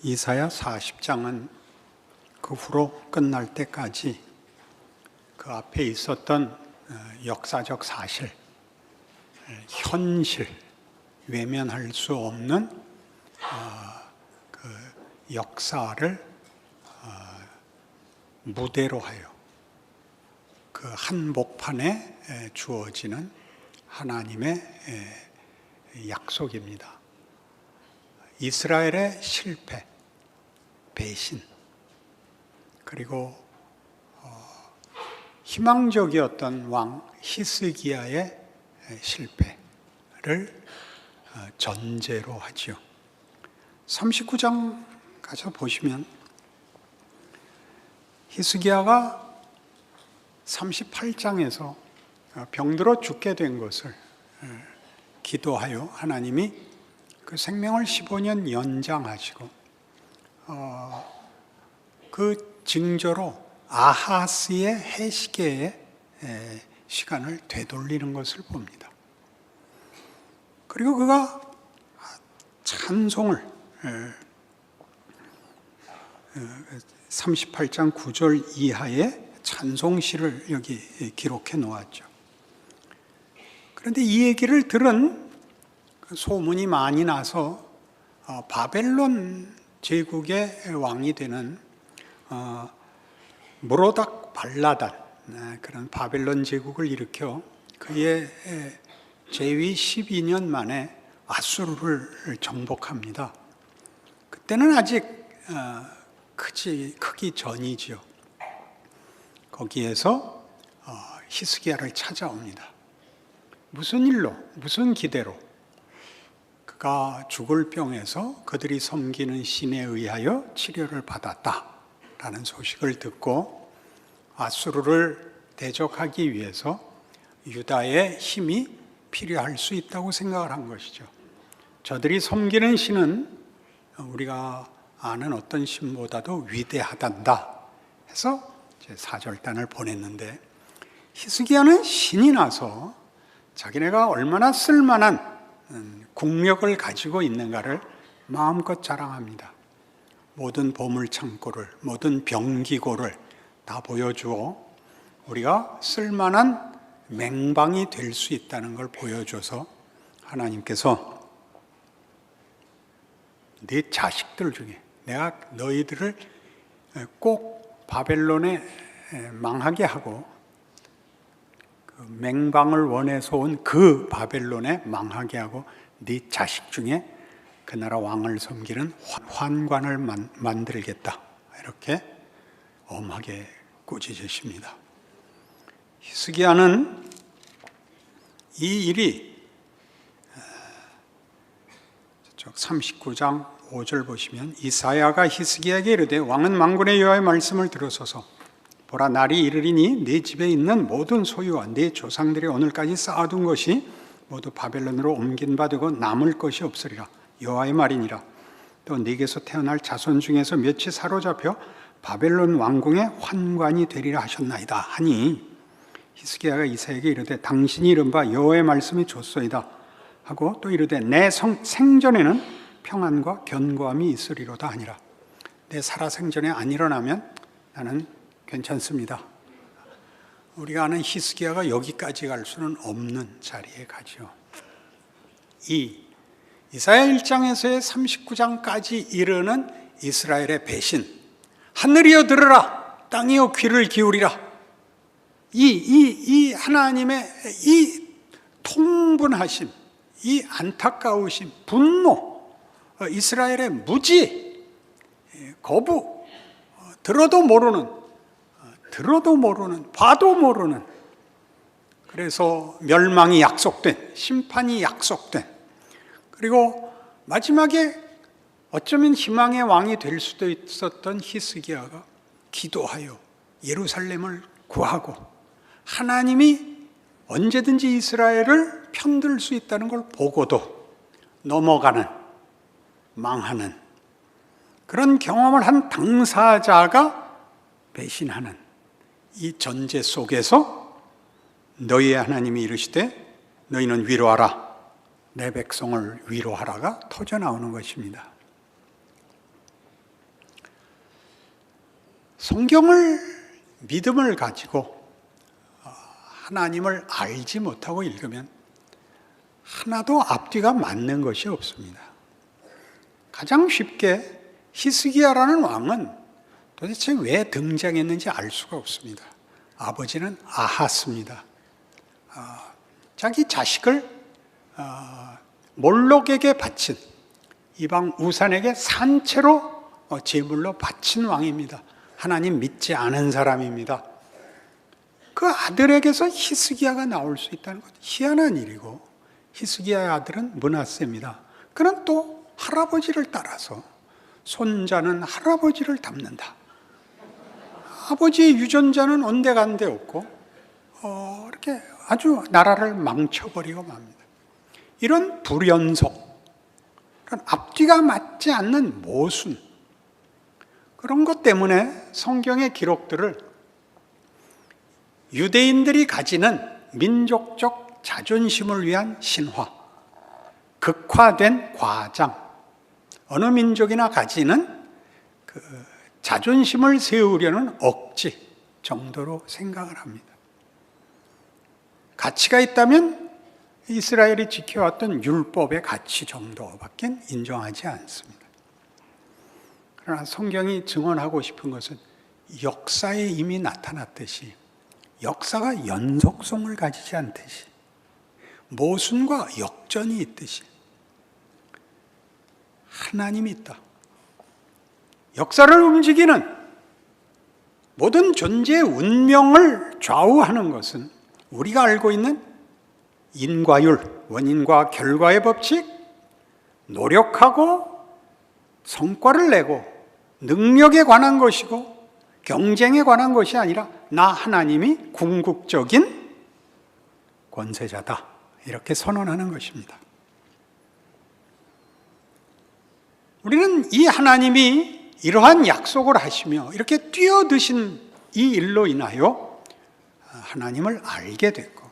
이사야 40장은 그 후로 끝날 때까지 그 앞에 있었던 역사적 사실, 현실, 외면할 수 없는 그 역사를 무대로 하여 그 한복판에 주어지는 하나님의 약속입니다. 이스라엘의 실패, 배신, 그리고 희망적이었던 왕 히스기야의 실패를 전제로 하죠. 39장 가서 보시면 히스기야가 38장에서 병들어 죽게 된 것을 기도하여 하나님이 그 생명을 15년 연장하시고 그 징조로 아하스의 해시계의 시간을 되돌리는 것을 봅니다. 그리고 그가 찬송을 38장 9절 이하의 찬송시를 여기 기록해 놓았죠. 그런데 이 얘기를 들은 소문이 많이 나서 바벨론 제국의 왕이 되는 무로닥 발라단, 그런 바벨론 제국을 일으켜 그의 재위 12년 만에 아수르를 정복합니다. 그때는 아직 크기 전이지요. 거기에서 히스기야를 찾아옵니다. 무슨 일로, 무슨 기대로? 그가 죽을 병에서 그들이 섬기는 신에 의하여 치료를 받았다라는 소식을 듣고 아수르를 대적하기 위해서 유다의 힘이 필요할 수 있다고 생각을 한 것이죠. 저들이 섬기는 신은 우리가 아는 어떤 신보다도 위대하단다 해서 사절단을 보냈는데, 히스기야는 신이 나서 자기네가 얼마나 쓸만한 국력을 가지고 있는가를 마음껏 자랑합니다. 모든 보물창고를, 모든 병기고를 다 보여주어 우리가 쓸만한 맹방이 될 수 있다는 걸 보여줘서 하나님께서 네 자식들 중에 내가 너희들을 꼭 바벨론에 망하게 하고 그 맹방을 원해서 온 그 바벨론에 망하게 하고 네 자식 중에 그 나라 왕을 섬기는 환관을 만들겠다, 이렇게 엄하게 꾸짖으십니다. 히스기야는 이 일이 39장 5절 보시면 이사야가 히스기야에게 이르되 왕은 만군의 여호와의 말씀을 들으소서. 보라, 날이 이르리니 네 집에 있는 모든 소유와 네 조상들이 오늘까지 쌓아둔 것이 모두 바벨론으로 옮긴 바 되고 남을 것이 없으리라. 여호와의 말이니라. 또 네게서 태어날 자손 중에서 몇이 사로잡혀 바벨론 왕궁의 환관이 되리라 하셨나이다 하니, 히스기야가 이사야에게 이르되 당신이 이른 바 여호와의 말씀이 좋소이다 하고 또 이르되 내 생전에는 평안과 견고함이 있으리로다 하니라. 내 살아생전에 안 일어나면 나는 괜찮습니다. 우리가 아는 히스기야가 여기까지 갈 수는 없는 자리에 가죠. 이사야 1장에서의 39장까지 이르는 이스라엘의 배신, 하늘이여 들으라, 땅이여 귀를 기울이라, 이 하나님의 이 통분하심, 이 안타까우심, 분노, 이스라엘의 무지, 거부, 들어도 모르는, 봐도 모르는, 그래서 멸망이 약속된, 심판이 약속된, 그리고 마지막에 어쩌면 희망의 왕이 될 수도 있었던 히스기야가 기도하여 예루살렘을 구하고 하나님이 언제든지 이스라엘을 편들 수 있다는 걸 보고도 넘어가는, 망하는 그런 경험을 한 당사자가 배신하는 이 전제 속에서 너희의 하나님이 이르시되 너희는 위로하라, 내 백성을 위로하라가 터져 나오는 것입니다. 성경을 믿음을 가지고 하나님을 알지 못하고 읽으면 하나도 앞뒤가 맞는 것이 없습니다. 가장 쉽게 히스기야라는 왕은 도대체 왜 등장했는지 알 수가 없습니다. 아버지는 아하스입니다. 자기 자식을 몰록에게 바친, 이방 우산에게 산채로 제물로 바친 왕입니다. 하나님 믿지 않은 사람입니다. 그 아들에게서 히스기야가 나올 수 있다는 것, 희한한 일이고, 히스기야의 아들은 므낫세입니다. 그는 또 할아버지를 따라서 손자는 할아버지를 닮는다. 아버지의 유전자는 온데간데 없고 이렇게 아주 나라를 망쳐버리고 맙니다. 이런 불연속, 이런 앞뒤가 맞지 않는 모순, 그런 것 때문에 성경의 기록들을 유대인들이 가지는 민족적 자존심을 위한 신화, 극화된 과장, 어느 민족이나 가지는 그 자존심을 세우려는 억지 정도로 생각을 합니다. 가치가 있다면 이스라엘이 지켜왔던 율법의 가치 정도밖에 인정하지 않습니다. 그러나 성경이 증언하고 싶은 것은 역사에 이미 나타났듯이 역사가 연속성을 가지지 않듯이 모순과 역전이 있듯이 하나님이 있다. 역사를 움직이는 모든 존재의 운명을 좌우하는 것은 우리가 알고 있는 인과율, 원인과 결과의 법칙, 노력하고 성과를 내고 능력에 관한 것이고 경쟁에 관한 것이 아니라 나 하나님이 궁극적인 권세자다, 이렇게 선언하는 것입니다. 우리는 이 하나님이 이러한 약속을 하시며 이렇게 뛰어드신 이 일로 인하여 하나님을 알게 됐고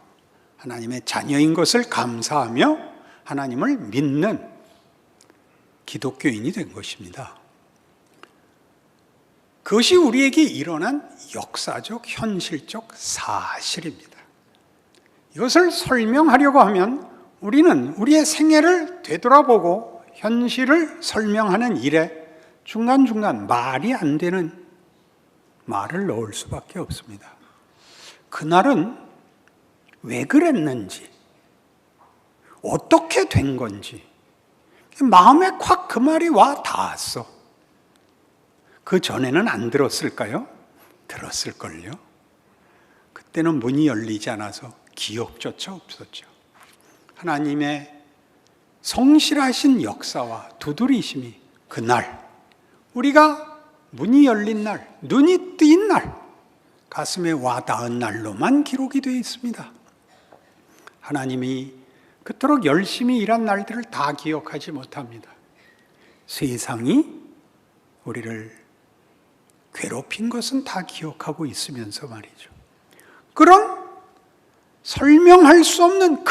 하나님의 자녀인 것을 감사하며 하나님을 믿는 기독교인이 된 것입니다. 그것이 우리에게 일어난 역사적, 현실적 사실입니다. 이것을 설명하려고 하면 우리는 우리의 생애를 되돌아보고 현실을 설명하는 일에 중간중간 말이 안 되는 말을 넣을 수밖에 없습니다. 그날은 왜 그랬는지, 어떻게 된 건지 마음에 콱 그 말이 와 닿았어. 그 전에는 안 들었을까요? 들었을걸요. 그때는 문이 열리지 않아서 기억조차 없었죠. 하나님의 성실하신 역사와 두드리심이 그날, 우리가 문이 열린 날, 눈이 뜨인 날, 가슴에 와 닿은 날로만 기록이 되어 있습니다. 하나님이 그토록 열심히 일한 날들을 다 기억하지 못합니다. 세상이 우리를 괴롭힌 것은 다 기억하고 있으면서 말이죠. 그런 설명할 수 없는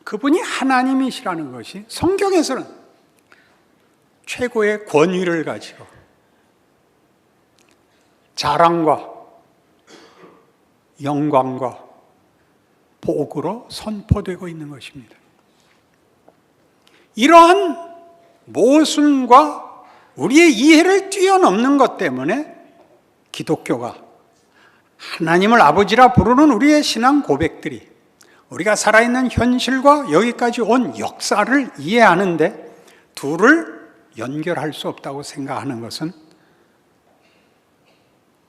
그분이 하나님이시라는 것이 성경에서는 최고의 권위를 가지고 자랑과 영광과 복으로 선포되고 있는 것입니다. 이러한 모순과 우리의 이해를 뛰어넘는 것 때문에 기독교가 하나님을 아버지라 부르는 우리의 신앙 고백들이 우리가 살아있는 현실과 여기까지 온 역사를 이해하는데 둘을 연결할 수 없다고 생각하는 것은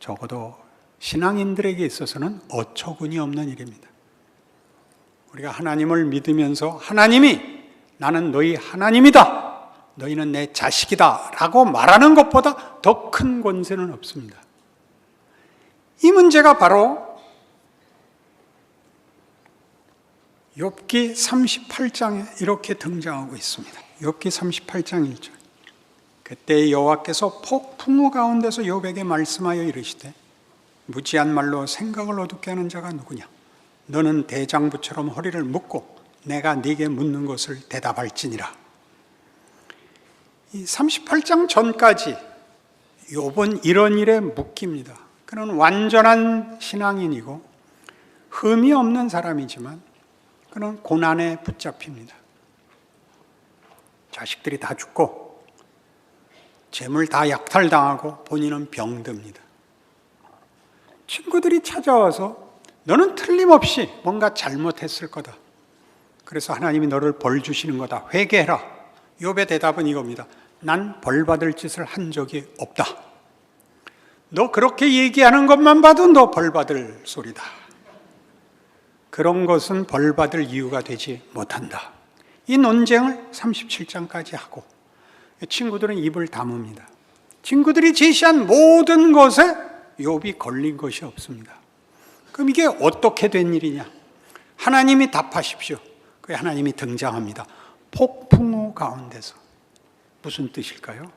적어도 신앙인들에게 있어서는 어처구니 없는 일입니다. 우리가 하나님을 믿으면서 하나님이 나는 너희 하나님이다, 너희는 내 자식이다 라고 말하는 것보다 더 큰 권세는 없습니다. 이 문제가 바로 욥기 38장에 이렇게 등장하고 있습니다. 욥기 38장 1절. 그때 여호와께서 폭풍우 가운데서 욥에게 말씀하여 이르시되 무지한 말로 생각을 어둡게 하는 자가 누구냐? 너는 대장부처럼 허리를 묶고 내가 네게 묻는 것을 대답할지니라. 이 38장 전까지 욥은 이런 일에 묶입니다. 그는 완전한 신앙인이고 흠이 없는 사람이지만 그는 고난에 붙잡힙니다. 자식들이 다 죽고 재물 다 약탈당하고 본인은 병듭니다. 친구들이 찾아와서 너는 틀림없이 뭔가 잘못했을 거다. 그래서 하나님이 너를 벌 주시는 거다. 회개해라. 욥의 대답은 이겁니다. 난 벌 받을 짓을 한 적이 없다. 너 그렇게 얘기하는 것만 봐도 너 벌 받을 소리다. 그런 것은 벌 받을 이유가 되지 못한다. 이 논쟁을 37장까지 하고 친구들은 입을 다뭅니다. 친구들이 제시한 모든 것에 욥이 걸린 것이 없습니다. 그럼 이게 어떻게 된 일이냐? 하나님이 답하십시오. 그 하나님이 등장합니다. 폭풍우 가운데서. 무슨 뜻일까요?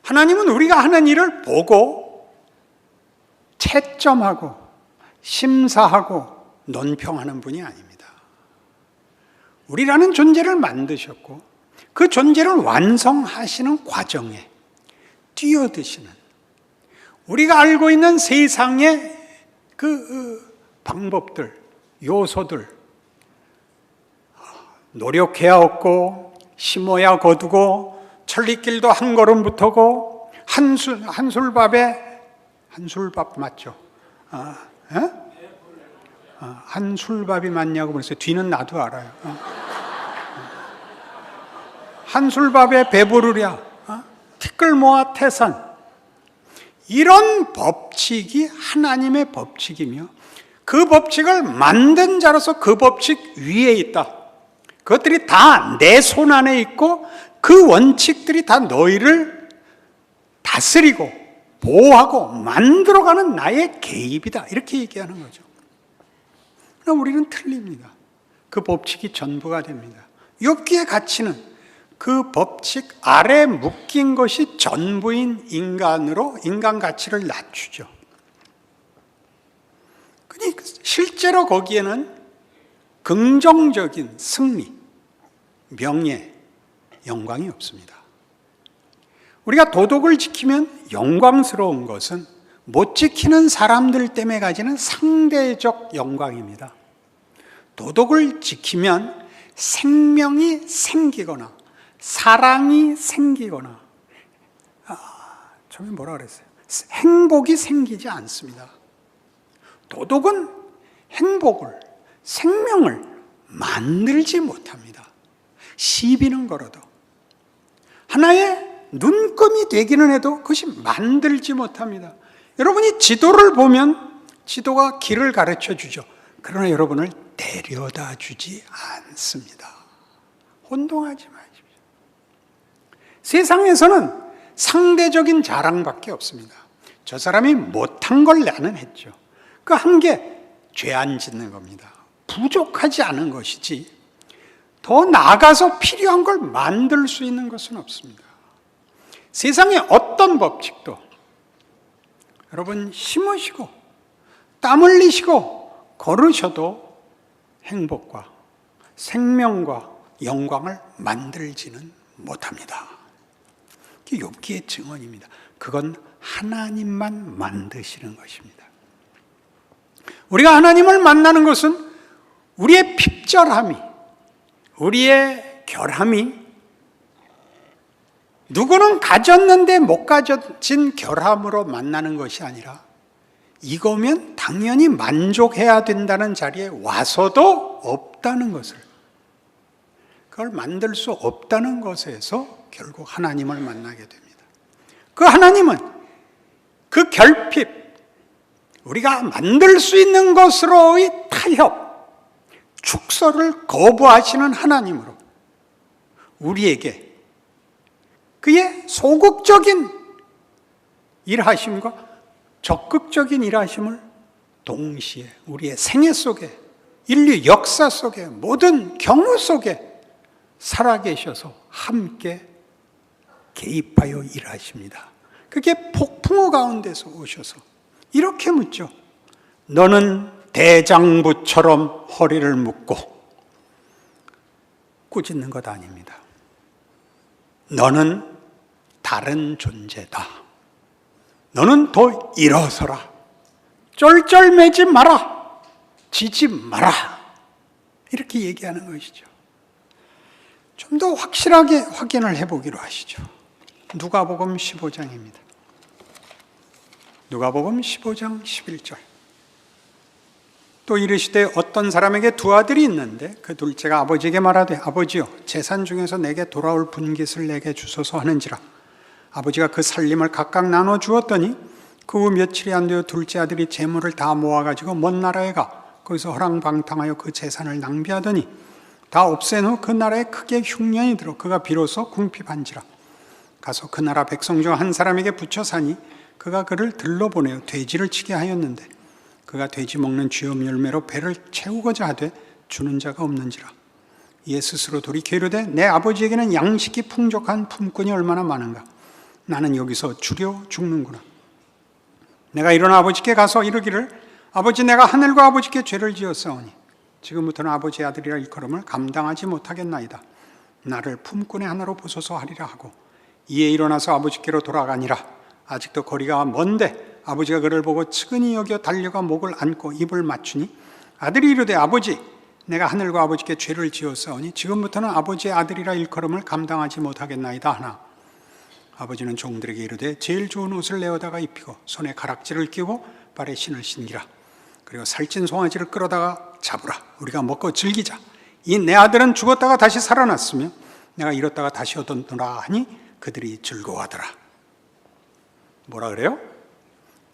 하나님은 우리가 하는 일을 보고 채점하고 심사하고 논평하는 분이 아닙니다. 우리라는 존재를 만드셨고 그 존재를 완성하시는 과정에 뛰어드시는, 우리가 알고 있는 세상의 그 방법들, 요소들, 노력해야 얻고 심어야 거두고 천리길도 한 걸음부터고 한술밥에 한술밥 맞죠? 한술밥이 맞냐고 그랬어요. 뒤는 나도 알아요. 한술밥에 배부르랴, 티끌 모아 태산. 이런 법칙이 하나님의 법칙이며 그 법칙을 만든 자로서 그 법칙 위에 있다. 그것들이 다 내 손 안에 있고 그 원칙들이 다 너희를 다스리고 보호하고 만들어가는 나의 개입이다. 이렇게 얘기하는 거죠. 그럼 우리는 틀립니다. 그 법칙이 전부가 됩니다. 욥기의 가치는 그 법칙 아래 묶인 것이 전부인 인간으로 인간 가치를 낮추죠. 그러니까 실제로 거기에는 긍정적인 승리, 명예, 영광이 없습니다. 우리가 도덕을 지키면 영광스러운 것은 못 지키는 사람들 때문에 가지는 상대적 영광입니다. 도덕을 지키면 생명이 생기거나 사랑이 생기거나 처음에 뭐라 그랬어요? 행복이 생기지 않습니다. 도덕은 행복을, 생명을 만들지 못합니다. 시비는 걸어도 하나의 눈금이 되기는 해도 그것이 만들지 못합니다. 여러분이 지도를 보면 지도가 길을 가르쳐 주죠. 그러나 여러분을 데려다 주지 않습니다. 혼동하지 마십시오. 세상에서는 상대적인 자랑밖에 없습니다. 저 사람이 못한 걸 나는 했죠. 그 한 게 죄 안 짓는 겁니다. 부족하지 않은 것이지 더 나아가서 필요한 걸 만들 수 있는 것은 없습니다. 세상의 어떤 법칙도 여러분 심으시고 땀 흘리시고 걸으셔도 행복과 생명과 영광을 만들지는 못합니다. 이게 욥기의 증언입니다. 그건 하나님만 만드시는 것입니다. 우리가 하나님을 만나는 것은 우리의 핍절함이, 우리의 결함이 누구는 가졌는데 못 가진 결함으로 만나는 것이 아니라 이거면 당연히 만족해야 된다는 자리에 와서도 없다는 것을, 그걸 만들 수 없다는 것에서 결국 하나님을 만나게 됩니다. 그 하나님은 그 결핍, 우리가 만들 수 있는 것으로의 타협, 축소를 거부하시는 하나님으로 우리에게 그의 소극적인 일하심과 적극적인 일하심을 동시에 우리의 생애 속에, 인류 역사 속에, 모든 경우 속에 살아계셔서 함께 개입하여 일하십니다. 그게 폭풍우 가운데서 오셔서 이렇게 묻죠. 너는 대장부처럼 허리를 묶고 꾸짖는 것 아닙니다. 너는 다른 존재다. 너는 더 일어서라. 쫄쫄매지 마라. 지지 마라. 이렇게 얘기하는 것이죠. 좀 더 확실하게 확인을 해보기로 하시죠. 누가복음 15장입니다. 누가복음 15장 11절. 또 이르시되 어떤 사람에게 두 아들이 있는데 그 둘째가 아버지에게 말하되 아버지여 재산 중에서 내게 돌아올 분깃을 내게 주소서 하는지라. 아버지가 그 살림을 각각 나눠 주었더니 그 후 며칠이 안 되어 둘째 아들이 재물을 다 모아가지고 먼 나라에 가 거기서 허랑방탕하여 그 재산을 낭비하더니 다 없앤 후 그 나라에 크게 흉년이 들어 그가 비로소 궁핍한지라. 가서 그 나라 백성 중 한 사람에게 붙여 사니 그가 그를 들러보내어 돼지를 치게 하였는데 그가 돼지 먹는 쥐염 열매로 배를 채우고자 하되 주는 자가 없는지라. 이에 스스로 돌이켜 이르되 내 아버지에게는 양식이 풍족한 품꾼이 얼마나 많은가. 나는 여기서 주려 죽는구나. 내가 일어나 아버지께 가서 이르기를 아버지 내가 하늘과 아버지께 죄를 지었사오니 지금부터는 아버지의 아들이라 일컬음을 감당하지 못하겠나이다. 나를 품꾼의 하나로 보소서 하리라 하고 이에 일어나서 아버지께로 돌아가니라. 아직도 거리가 먼데 아버지가 그를 보고 측은히 여겨 달려가 목을 안고 입을 맞추니 아들이 이르되 아버지 내가 하늘과 아버지께 죄를 지었사오니 지금부터는 아버지의 아들이라 일컬음을 감당하지 못하겠나이다 하나 아버지는 종들에게 이르되 제일 좋은 옷을 내어다가 입히고 손에 가락지를 끼고 발에 신을 신기라. 그리고 살찐 송아지를 끌어다가 잡으라. 우리가 먹고 즐기자. 이 내 아들은 죽었다가 다시 살아났으며 내가 잃었다가 다시 얻었노라 하니 그들이 즐거워하더라. 뭐라 그래요?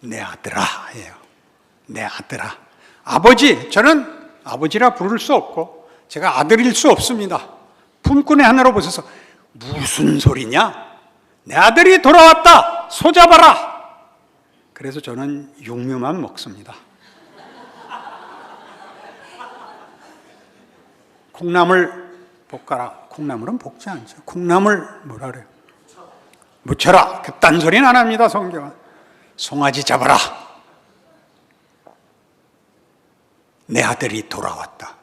내 아들아 예요. 내 아들아. 아버지, 저는 아버지라 부를 수 없고 제가 아들일 수 없습니다. 품꾼의 하나로 보셔서 무슨 소리냐? 내 아들이 돌아왔다. 소잡아라. 그래서 저는 육류만 먹습니다. 콩나물 볶아라. 콩나물은 볶지 않죠. 콩나물 뭐라 그래요? 무쳐라. 그딴 소리는 안 합니다. 성경은. 송아지 잡아라. 내 아들이 돌아왔다.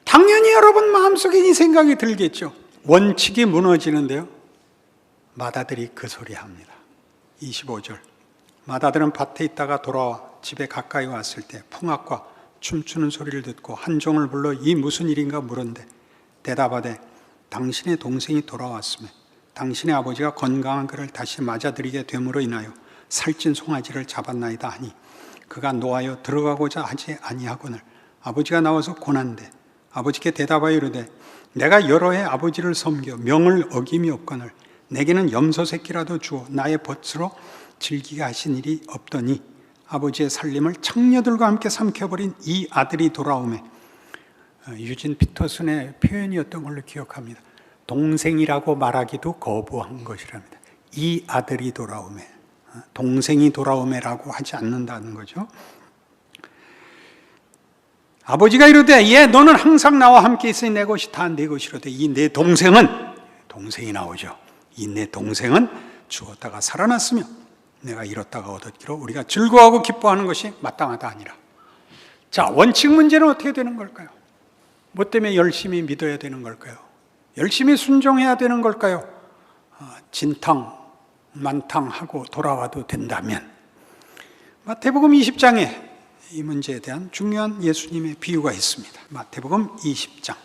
당연히 여러분 마음속에 이 생각이 들겠죠. 원칙이 무너지는데요. 맏아들이 그 소리 합니다. 25절. 맏아들은 밭에 있다가 돌아와 집에 가까이 왔을 때 풍악과 춤추는 소리를 듣고 한 종을 불러 이 무슨 일인가 물은데 대답하되 당신의 동생이 돌아왔으며 당신의 아버지가 건강한 그를 다시 맞아들이게 됨으로 인하여 살찐 송아지를 잡았나이다 하니 그가 노하여 들어가고자 하지 아니하거늘 아버지가 나와서 고난데 아버지께 대답하여 이르되 내가 여러 해 아버지를 섬겨 명을 어김이 없거늘 내게는 염소 새끼라도 주어 나의 벗으로 즐기게 하신 일이 없더니 아버지의 살림을 창녀들과 함께 삼켜버린 이 아들이 돌아오매 유진 피터슨의 표현이었던 걸로 기억합니다. 동생이라고 말하기도 거부한 것이랍니다. 이 아들이 돌아오매 동생이 돌아오매라고 하지 않는다는 거죠. 아버지가 이르되 예 너는 항상 나와 함께 있으니 내 것이 다 내 것이로되 이 내 동생은 동생이 나오죠. 이 내 동생은 죽었다가 살아났으며 내가 잃었다가 얻었기로 우리가 즐거워하고 기뻐하는 것이 마땅하다 아니라. 자, 원칙 문제는 어떻게 되는 걸까요? 뭐 때문에 열심히 믿어야 되는 걸까요? 열심히 순종해야 되는 걸까요? 진탕 만탕하고 돌아와도 된다면 마태복음 20장에 이 문제에 대한 중요한 예수님의 비유가 있습니다. 마태복음 20장.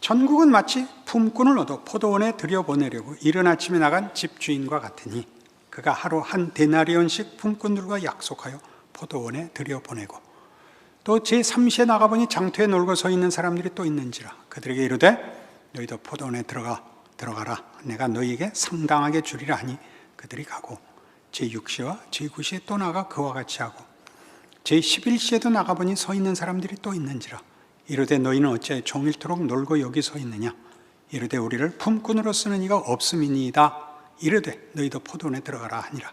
천국은 마치 품꾼을 얻어 포도원에 들여보내려고 이른 아침에 나간 집주인과 같으니 그가 하루 한 데나리온씩 품꾼들과 약속하여 포도원에 들여보내고 또 제3시에 나가보니 장터에 놀고 서 있는 사람들이 또 있는지라 그들에게 이르되 너희도 포도원에 들어가라. 내가 너희에게 상당하게 주리라 하니 그들이 가고 제6시와 제9시에 또 나가 그와 같이 하고 제11시에도 나가보니 서 있는 사람들이 또 있는지라 이르되 너희는 어찌하여 종일토록 놀고 여기 서 있느냐 이르되 우리를 품꾼으로 쓰는 이가 없음이니이다 이르되 너희도 포도원에 들어가라 하니라.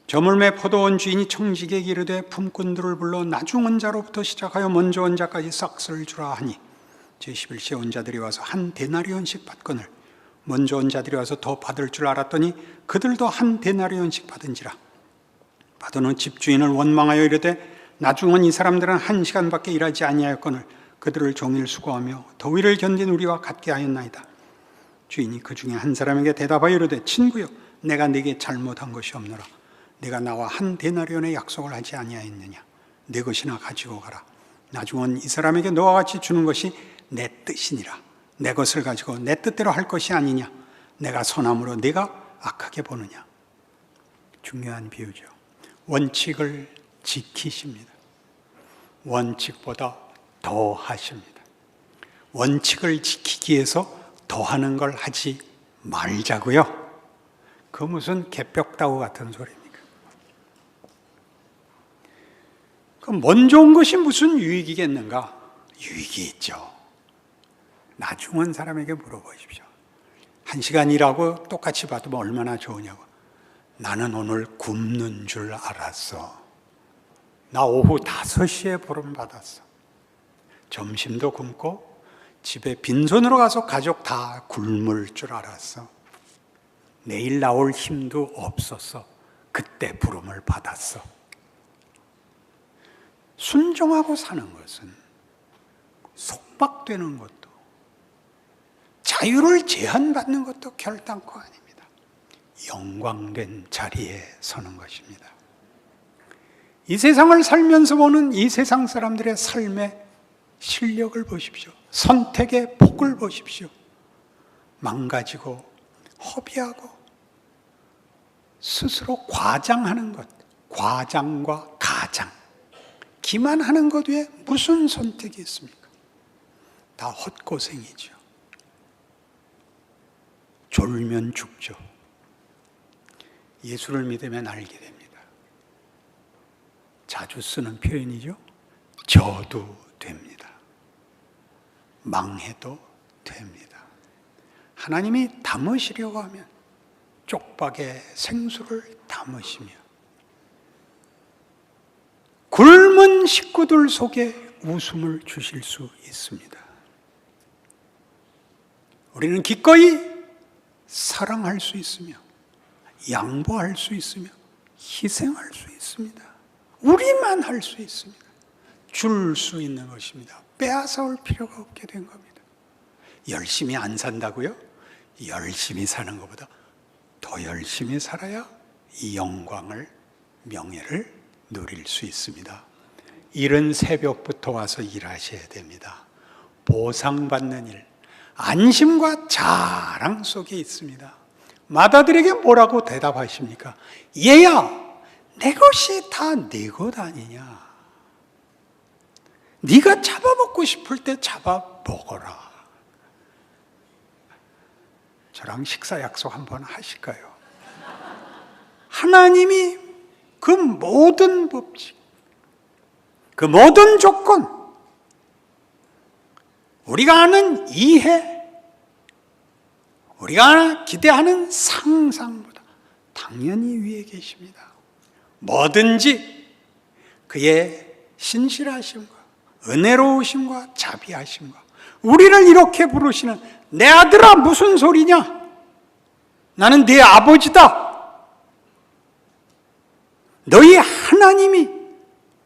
저물매 포도원 주인이 청지기에게 이르되 품꾼들을 불러 나중 온 자로부터 시작하여 먼저 온 자까지 싹쓸 주라 하니 제11시에 온 자들이 와서 한 데나리온씩 받거늘 먼저 온 자들이 와서 더 받을 줄 알았더니 그들도 한 데나리온씩 받은지라. 받은 후 집주인을 원망하여 이르되 나중 온 이 사람들은 1시간밖에 일하지 아니하였거늘 그들을 종일 수고하며 더위를 견딘 우리와 같게 하였나이다. 주인이 그 중에 한 사람에게 대답하여 이르되 친구여 내가 네게 잘못한 것이 없노라. 네가 나와 한 데나리온의 약속을 하지 아니하였느냐. 내 것이나 가지고 가라. 나중은 이 사람에게 너와 같이 주는 것이 내 뜻이니라. 내 것을 가지고 내 뜻대로 할 것이 아니냐. 내가 선함으로 네가 악하게 보느냐. 중요한 비유죠. 원칙을 지키십니다. 원칙보다 더 하십니다. 원칙을 지키기 위해서 더하는 걸 하지 말자고요. 그 무슨 개벽다구 같은 소리입니까? 그럼 먼저 온 것이 무슨 유익이겠는가? 유익이 있죠. 나중은 사람에게 물어보십시오. 1시간 일하고 똑같이 받으면 얼마나 좋으냐고. 나는 오늘 굶는 줄 알았어. 나 오후 5시에 보름 받았어. 점심도 굶고 집에 빈손으로 가서 가족 다 굶을 줄 알았어. 내일 나올 힘도 없었어. 그때 부름을 받았어. 순종하고 사는 것은 속박되는 것도 자유를 제한받는 것도 결단코 아닙니다. 영광된 자리에 서는 것입니다. 이 세상을 살면서 보는 이 세상 사람들의 삶의 실력을 보십시오. 선택의 폭을 보십시오. 망가지고 허비하고 스스로 과장하는 것, 과장과 가장, 기만하는 것 외에 무슨 선택이 있습니까? 다 헛고생이죠. 졸면 죽죠. 예수를 믿으면 알게 됩니다. 자주 쓰는 표현이죠. 져도 됩니다. 망해도 됩니다. 하나님이 담으시려고 하면 쪽박에 생수를 담으시며 굶은 식구들 속에 웃음을 주실 수 있습니다. 우리는 기꺼이 사랑할 수 있으며 양보할 수 있으며 희생할 수 있습니다. 우리만 할 수 있습니다. 줄 수 있는 것입니다. 빼앗아올 필요가 없게 된 겁니다. 열심히 안 산다고요? 열심히 사는 것보다 더 열심히 살아야 이 영광을, 명예를 누릴 수 있습니다. 이른 새벽부터 와서 일하셔야 됩니다. 보상받는 일, 안심과 자랑 속에 있습니다. 마다들에게 뭐라고 대답하십니까? 얘야, 내 것이 다 네 것 아니냐. 네가 잡아먹고 싶을 때 잡아먹어라. 저랑 식사 약속 한번 하실까요? 하나님이 그 모든 법칙, 그 모든 조건, 우리가 아는 이해, 우리가 기대하는 상상보다 당연히 위에 계십니다. 뭐든지 그의 신실하심과 은혜로우심과 자비하심과 우리를 이렇게 부르시는 내 아들아 무슨 소리냐? 나는 네 아버지다. 너희 하나님이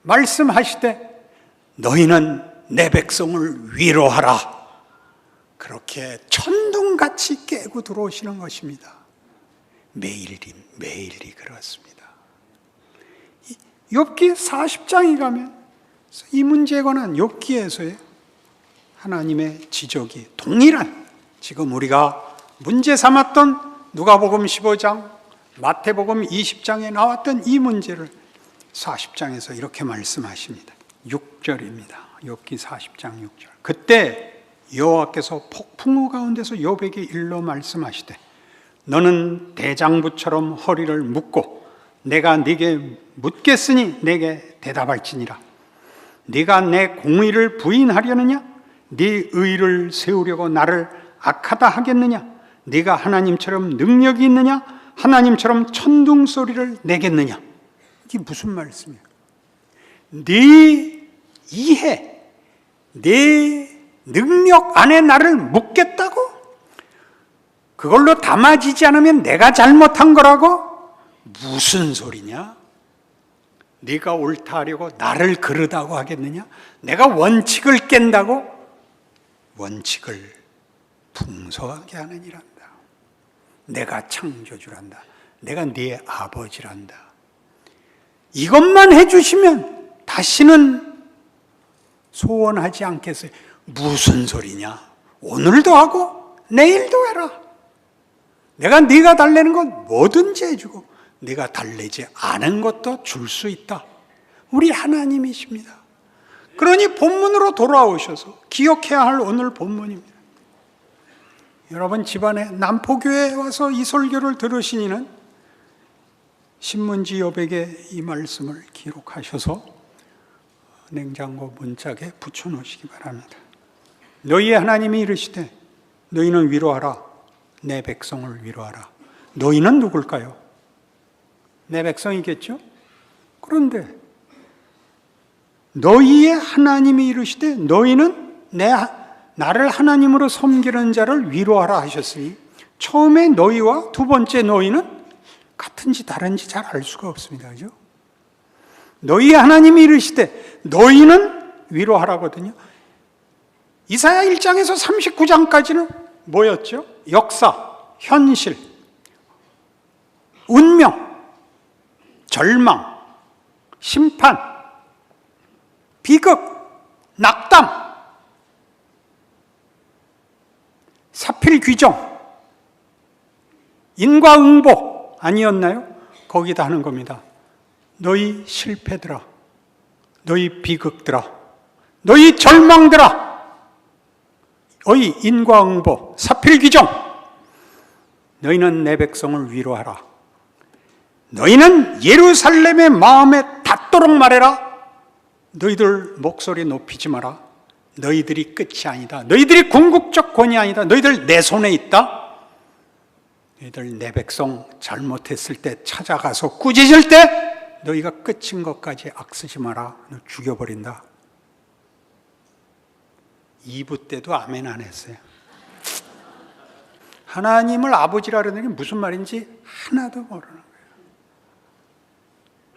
말씀하시되 너희는 내 백성을 위로하라. 그렇게 천둥같이 깨고 들어오시는 것입니다. 매일이 그렇습니다. 욥기 40장에 가면 이 문제에 관한 욥기에서의 하나님의 지적이 동일한, 지금 우리가 문제 삼았던 누가복음 15장, 마태복음 20장에 나왔던 이 문제를 40장에서 이렇게 말씀하십니다. 6절입니다. 욥기 40장 6절. 그때 여호와께서 폭풍우 가운데서 욥에게 일러 말씀하시되 너는 대장부처럼 허리를 묶고 내가 네게 묻겠으니 내게 대답할지니라. 네가 내 공의를 부인하려느냐? 네 의를 세우려고 나를 악하다 하겠느냐? 네가 하나님처럼 능력이 있느냐? 하나님처럼 천둥 소리를 내겠느냐? 이게 무슨 말씀이에요? 네 이해, 네 능력 안에 나를 묻겠다고? 그걸로 담아지지 않으면 내가 잘못한 거라고? 무슨 소리냐? 네가 옳다 하려고 나를 그르다고 하겠느냐? 내가 원칙을 깬다고? 원칙을 풍성하게 하는 일한다. 내가 창조주란다. 내가 네 아버지란다. 이것만 해주시면 다시는 소원하지 않겠어요. 무슨 소리냐? 오늘도 하고 내일도 해라. 내가 네가 달래는 건 뭐든지 해주고 네가 달래지 않은 것도 줄 수 있다. 우리 하나님이십니다. 그러니 본문으로 돌아오셔서 기억해야 할 오늘 본문입니다. 여러분 집안에 남포교회에 와서 이 설교를 들으시니는 신문지 여백에 이 말씀을 기록하셔서 냉장고 문짝에 붙여놓으시기 바랍니다. 너희의 하나님이 이르시되 너희는 위로하라. 내 백성을 위로하라. 너희는 누굴까요? 내 백성이겠죠? 그런데 너희의 하나님이 이르시되 너희는 나를 하나님으로 섬기는 자를 위로하라 하셨으니 처음에 너희와 두 번째 너희는 같은지 다른지 잘 알 수가 없습니다. 그죠? 너희의 하나님이 이르시되 너희는 위로하라거든요. 이사야 1장에서 39장까지는 뭐였죠? 역사, 현실, 운명, 절망, 심판, 비극, 낙담, 사필 규정, 인과응보 아니었나요? 거기다 하는 겁니다. 너희 실패들아, 너희 비극들아, 너희 절망들아, 너희 인과응보, 사필 규정, 너희는 내 백성을 위로하라. 너희는 예루살렘의 마음에 닿도록 말해라. 너희들 목소리 높이지 마라. 너희들이 끝이 아니다. 너희들이 궁극적 권위 아니다. 너희들 내 손에 있다. 너희들 내 백성 잘못했을 때 찾아가서 꾸짖을 때 너희가 끝인 것까지 악쓰지 마라. 너 죽여버린다. 2부 때도 아멘 안 했어요. 하나님을 아버지라 그러는 게 무슨 말인지 하나도 모르는 거예요.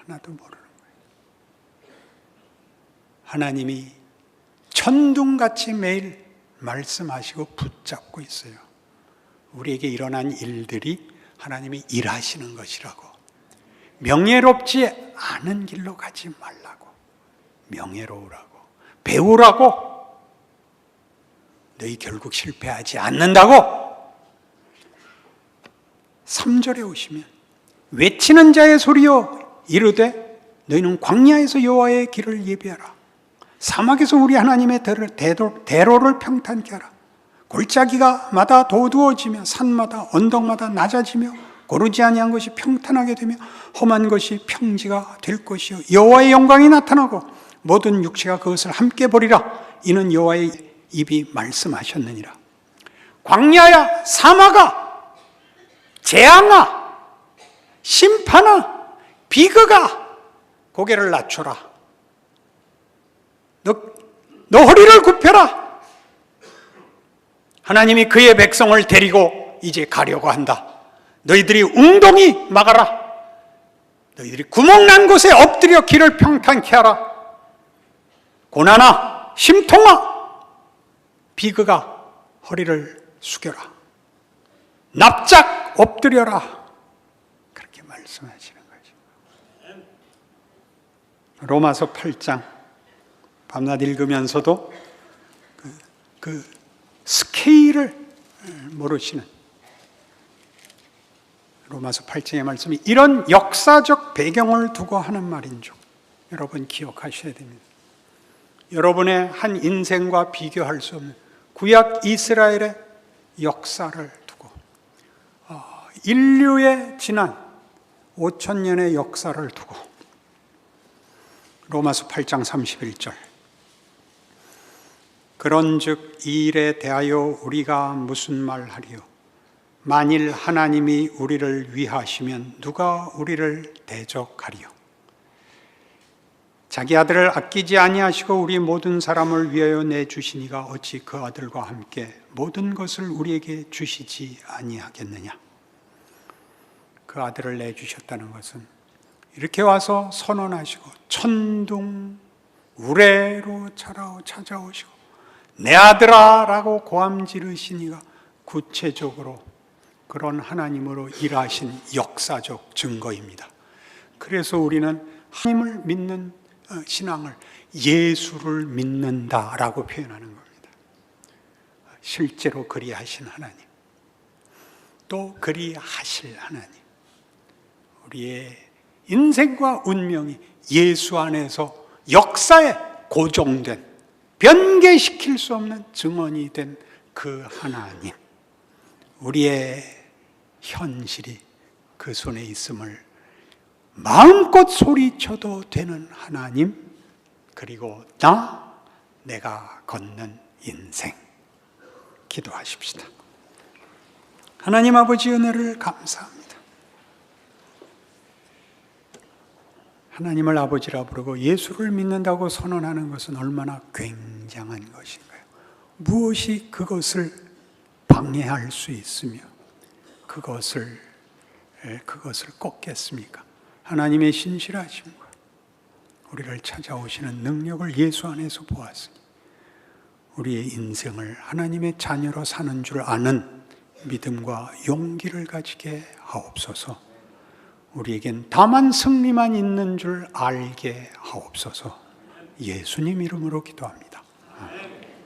하나도 모르는 거예요. 하나님이 천둥같이 매일 말씀하시고 붙잡고 있어요. 우리에게 일어난 일들이 하나님이 일하시는 것이라고. 명예롭지 않은 길로 가지 말라고. 명예로우라고. 배우라고. 너희 결국 실패하지 않는다고. 3절에 오시면 외치는 자의 소리여 이르되 너희는 광야에서 여호와의 길을 예비하라. 사막에서 우리 하나님의 대로를 평탄케 하라. 골짜기가 마다 도두어지며 산마다 언덕마다 낮아지며 고르지 아니한 것이 평탄하게 되며 험한 것이 평지가 될 것이요 여호와의 영광이 나타나고 모든 육체가 그것을 함께 보리라. 이는 여호와의 입이 말씀하셨느니라. 광야야, 사막아, 재앙아, 심판아, 비극아, 고개를 낮춰라. 너 허리를 굽혀라. 하나님이 그의 백성을 데리고 이제 가려고 한다. 너희들이 웅덩이 막아라. 너희들이 구멍난 곳에 엎드려 길을 평탄케 하라. 고난아, 심통아, 비극아, 허리를 숙여라. 납작 엎드려라. 그렇게 말씀하시는 거죠. 로마서 8장 밤낮 읽으면서도 그 스케일을 모르시는 로마서 8장의 말씀이 이런 역사적 배경을 두고 하는 말인 줄 여러분 기억하셔야 됩니다. 여러분의 한 인생과 비교할 수 없는 구약 이스라엘의 역사를 두고 인류의 지난 5,000년의 역사를 두고 로마서 8장 31절 그런즉 이 일에 대하여 우리가 무슨 말하리요? 만일 하나님이 우리를 위하시면 누가 우리를 대적하리요? 자기 아들을 아끼지 아니하시고 우리 모든 사람을 위하여 내주시니가 어찌 그 아들과 함께 모든 것을 우리에게 주시지 아니하겠느냐? 그 아들을 내주셨다는 것은 이렇게 와서 선언하시고 천둥 우레로 찾아오시고 내 아들아 라고 고함 지르시니가 구체적으로 그런 하나님으로 일하신 역사적 증거입니다. 그래서 우리는 하나님을 믿는 신앙을 예수를 믿는다라고 표현하는 겁니다. 실제로 그리하신 하나님, 또 그리하실 하나님, 우리의 인생과 운명이 예수 안에서 역사에 고정된, 변개시킬 수 없는 증언이 된 그 하나님, 우리의 현실이 그 손에 있음을 마음껏 소리쳐도 되는 하나님, 그리고 내가 걷는 인생. 기도하십시다. 하나님 아버지, 은혜를 감사합니다. 하나님을 아버지라 부르고 예수를 믿는다고 선언하는 것은 얼마나 굉장한 것인가요? 무엇이 그것을 방해할 수 있으며 그것을 꺾겠습니까? 하나님의 신실하심과 우리를 찾아오시는 능력을 예수 안에서 보았으니 우리의 인생을 하나님의 자녀로 사는 줄 아는 믿음과 용기를 가지게 하옵소서. 우리에겐 다만 승리만 있는 줄 알게 하옵소서. 예수님 이름으로 기도합니다.